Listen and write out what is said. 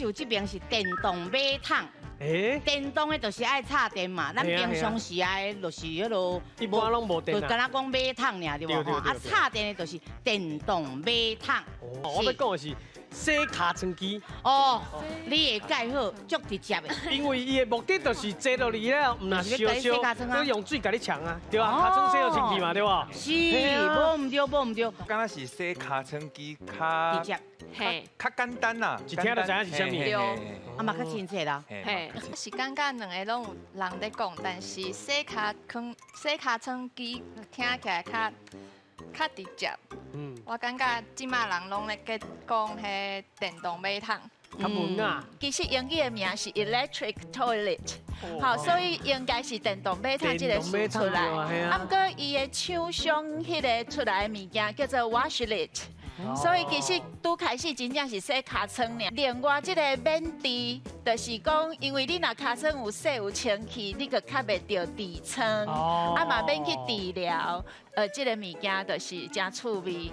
是有这边是电动马桶。电动的就是爱插电嘛，咱平常时爱就是迄落，一般拢无电就敢若讲马桶尔对无吼？啊，插电的就是电动马桶。我要讲的是洗尻川机。哦，你会解好，足直接的。因为伊的目的就是坐落去了，唔若烧，都用水甲你呛啊，对吧？尻川洗落清气嘛，对吧？是，无唔对，无唔对。敢若是洗尻川机较直接，嘿，较简单啦，一听就知影是啥物。对，啊嘛较亲切啦。嘿，是感觉两个拢有人在讲，但是洗尻川机听起来较直接。我感觉即马人拢咧讲迄电动马桶。较文啊。其实英语的名是 electric toilet， 好，所以应该是电动马桶这个词出来。啊，不过伊的厂商迄个出来的物件叫做 washlet。所以其实拄开始真正是洗尻川尔，另外这个免治，就是讲，因为你若尻川有洗有清气，你就较袂着痔疮，啊嘛免去治疗，这个物件就是真趣味。